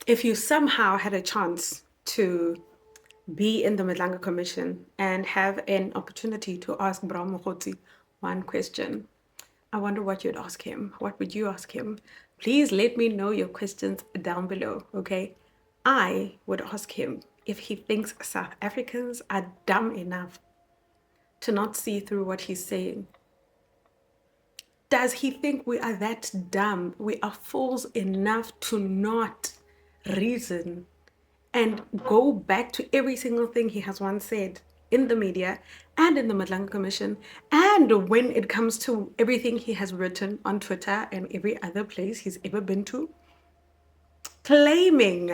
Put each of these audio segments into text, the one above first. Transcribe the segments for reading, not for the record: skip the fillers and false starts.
if you somehow had a chance to be in the Madlanga Commission and have an opportunity to ask Brown Mogotsi one question, I wonder what you'd ask him. What would you ask him? Please let me know your questions down below, okay? I would ask him if he thinks South Africans are dumb enough to not see through what he's saying. Does he think we are that dumb? We are fools enough to not reason and go back to every single thing he has once said in the media and in the Madlanga Commission, and when it comes to everything he has written on Twitter and every other place he's ever been to, claiming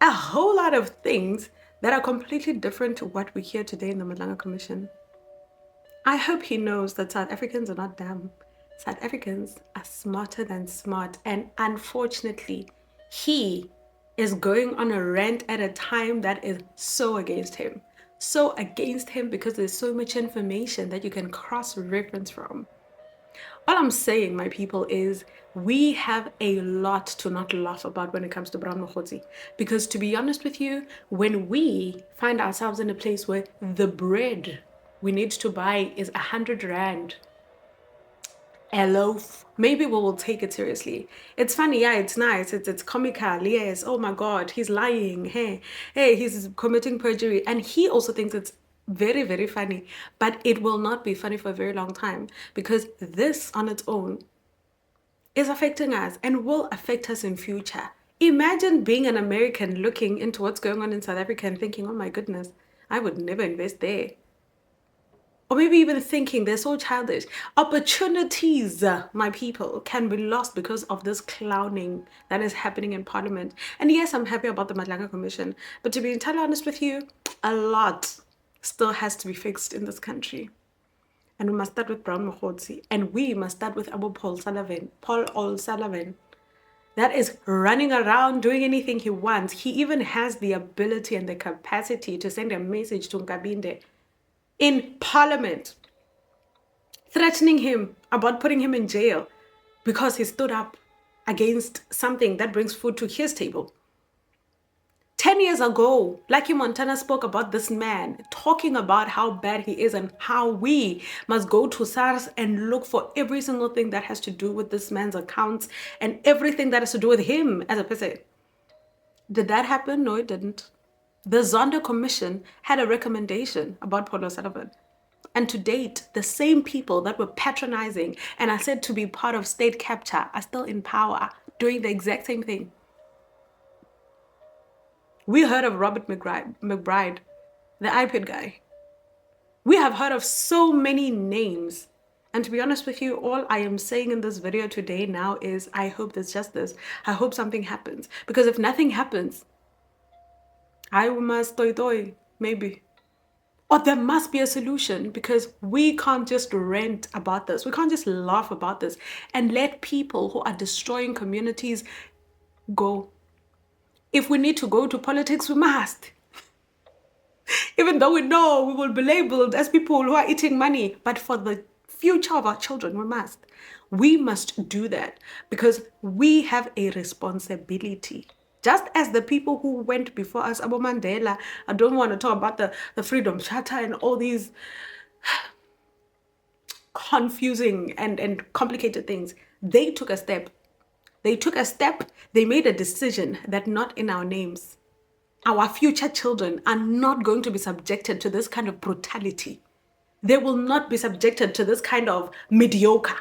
a whole lot of things that are completely different to what we hear today in the Madlanga Commission. I hope he knows that South Africans are not dumb. South Africans are smarter than smart, and unfortunately, he is going on a rant at a time that is so against him. So against him because there's so much information that you can cross-reference from. All I'm saying, my people, is we have a lot to not laugh about when it comes to Brown Mogotsi. Because to be honest with you, when we find ourselves in a place where the bread we need to buy is 100 rand a loaf, maybe we will take it seriously. It's funny, yeah, it's nice, it's comical, yes, oh my god, he's lying, hey, he's committing perjury, and he also thinks it's very, very funny, but it will not be funny for a very long time, because this on its own is affecting us and will affect us in future. Imagine being an American looking into what's going on in South Africa and thinking, oh my goodness, I would never invest there. Or maybe even thinking they're so childish. Opportunities, my people, can be lost because of this clowning that is happening in Parliament. And yes, I'm happy about the Madlanga Commission, but to be entirely honest with you, a lot still has to be fixed in this country. And we must start with Brown Mogotsi, and we must start with Paul O'Sullivan, that is running around doing anything he wants. He even has the ability and the capacity to send a message to Nkabinde in Parliament, threatening him about putting him in jail because he stood up against something that brings food to his table. 10 years ago, Lucky Montana spoke about this man, talking about how bad he is and how we must go to SARS and look for every single thing that has to do with this man's accounts and everything that has to do with him as a person. Did that happen? No, it didn't. The Zondo Commission had a recommendation about Paul O'Sullivan. And to date, the same people that were patronizing and are said to be part of state capture are still in power, doing the exact same thing. We heard of Robert McBride, the iPad guy. We have heard of so many names. And to be honest with you, all I am saying in this video today now is I hope there's justice. I hope something happens. Because if nothing happens, I must maybe. Or there must be a solution, because we can't just rant about this. We can't just laugh about this and let people who are destroying communities go. If we need to go to politics, we must. Even though we know we will be labeled as people who are eating money, but for the future of our children, we must. We must do that because we have a responsibility. Just as the people who went before us, Abu Mandela, I don't want to talk about the Freedom Charter and all these confusing and complicated things. They took a step. They made a decision that not in our names. Our future children are not going to be subjected to this kind of brutality. They will not be subjected to this kind of mediocre.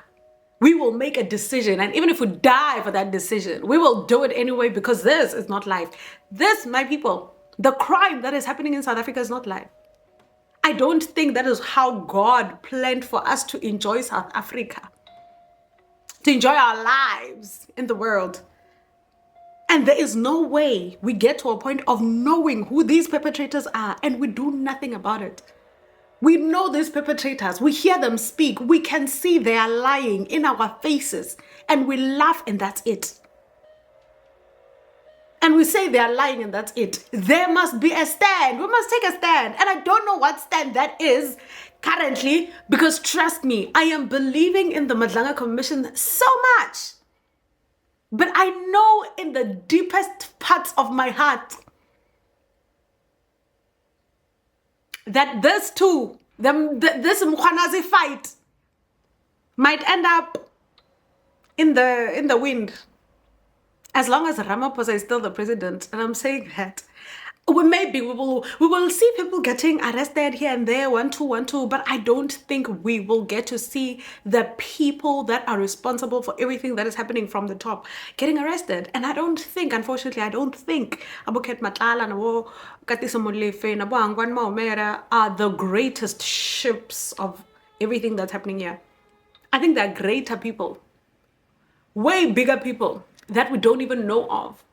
We will make a decision, and even if we die for that decision, we will do it anyway, because this is not life. This, my people, the crime that is happening in South Africa is not life. I don't think that is how God planned for us to enjoy South Africa, to enjoy our lives in the world. And there is no way we get to a point of knowing who these perpetrators are and we do nothing about it. We know these perpetrators, we hear them speak, we can see they are lying in our faces, and we laugh and that's it. And we say they are lying and that's it. There must be a stand. We must take a stand. And I don't know what stand that is currently, because trust me, I am believing in the Madlanga Commission so much. But I know in the deepest parts of my heart that this too, this Mkhwanazi fight might end up in the wind. As long as Ramaphosa is still the president, and I'm saying that, we will see people getting arrested here and there, one, two, but I don't think we will get to see the people that are responsible for everything that is happening from the top getting arrested. And I don't think, unfortunately, Abu Ket Matala and Abu Katiso Molefe and Abu Angwan Maomera are the greatest ships of everything that's happening here. I think they're greater people, way bigger people that we don't even know of,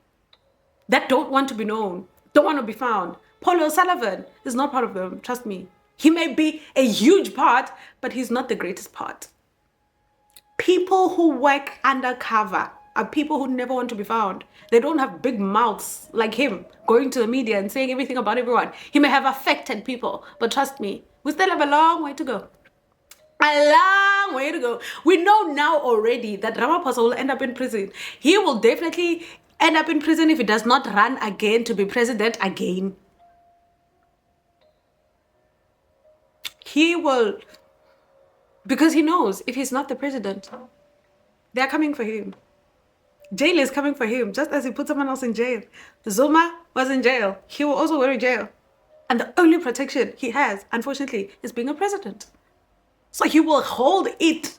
that don't want to be known, don't want to be found. Paul O'Sullivan is not part of them, trust me. He may be a huge part, but he's not the greatest part. People who work undercover are people who never want to be found. They don't have big mouths like him, going to the media and saying everything about everyone. He may have affected people, but trust me, we still have a long way to go. A long way to go. We know now already that Ramaphosa will end up in prison. He will definitely end up in prison if he does not run again to be president again. He will, because he knows if he's not the president, they're coming for him. Jail is coming for him, just as he put someone else in jail. Zuma was in jail. He will also go to jail. And the only protection he has, unfortunately, is being a president. So he will hold it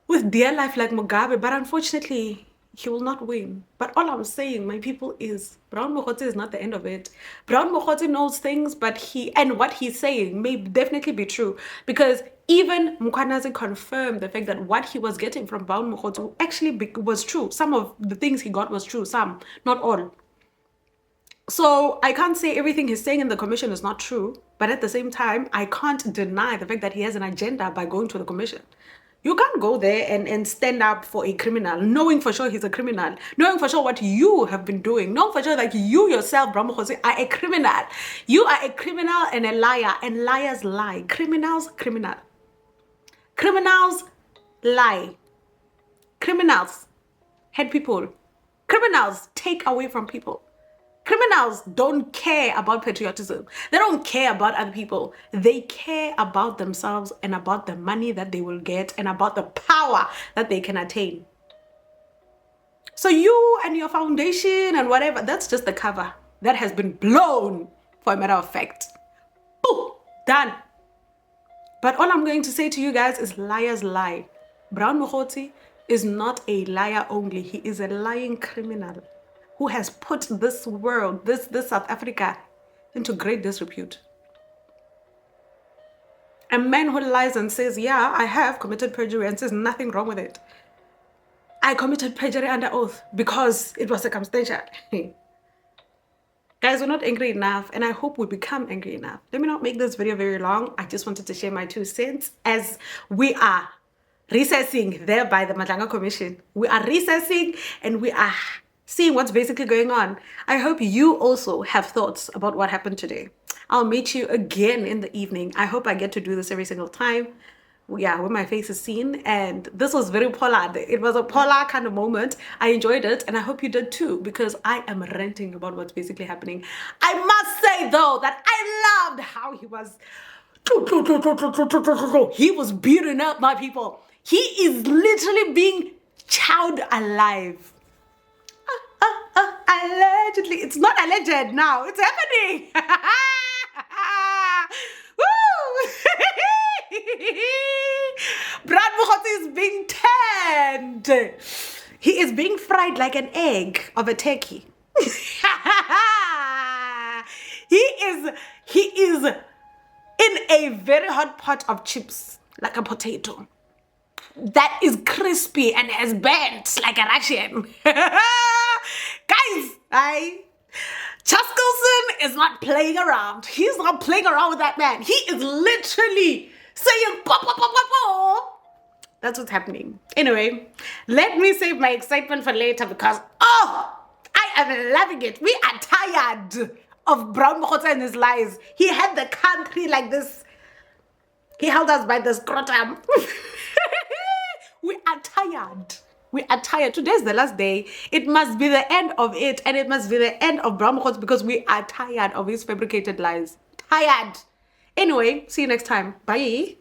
with dear life like Mugabe, but unfortunately, he will not win. But all I'm saying, my people, is Brown Mogotsi is not the end of it. Brown Mogotsi knows things, but and what he's saying may definitely be true. Because even Mkhwanazi confirmed the fact that what he was getting from Brown Mogotsi actually was true. Some of the things he got was true, some, not all. So I can't say everything he's saying in the commission is not true, but at the same time, I can't deny the fact that he has an agenda by going to the commission. You can't go there and stand up for a criminal, knowing for sure he's a criminal, knowing for sure what you have been doing, knowing for sure that you yourself, Brown Mogotsi, are a criminal. You are a criminal and a liar, and liars lie. Criminals, criminal. Criminals lie. Criminals hate people. Criminals take away from people. Criminals don't care about patriotism. They don't care about other people. They care about themselves and about the money that they will get and about the power that they can attain. So you and your foundation and whatever, that's just the cover that has been blown, for a matter of fact. Boom, done. But all I'm going to say to you guys is liars lie. Brown Mogotsi is not a liar only. He is a lying criminal who has put this world, this South Africa, into great disrepute. A man who lies and says, yeah, I have committed perjury, and says nothing wrong with it. I committed perjury under oath because it was circumstantial. Guys, we're not angry enough, and I hope we become angry enough. Let me not make this video very long. I just wanted to share my 2 cents as we are recessing there by the Madlanga Commission. We are recessing and we are seeing what's basically going on. I hope you also have thoughts about what happened today. I'll meet you again in the evening. I hope I get to do this every single time. Yeah, when my face is seen. And this was very polar. It was a polar kind of moment. I enjoyed it, and I hope you did too, because I am ranting about what's basically happening. I must say though that I loved how he was beating up my people. He is literally being chowed alive. Allegedly. It's not alleged now. It's happening. Woo! Brown Mogotsi is being turned. He is being fried like an egg of a turkey. He is in a very hot pot of chips, like a potato that is crispy and has burnt like a Russian. Guys, Chaskelson is not playing around. He's not playing around with that man. He is literally saying, pop, pop, pop, pop, pop. That's what's happening. Anyway, let me save my excitement for later because, I am loving it. We are tired of Brown Mogotsi and his lies. He had the country like this. He held us by the scrotum. We are tired. We are tired. Today's the last day. It must be the end of it, and it must be the end of Brown Mogotsi, because we are tired of his fabricated lies. Tired. Anyway, see you next time. Bye.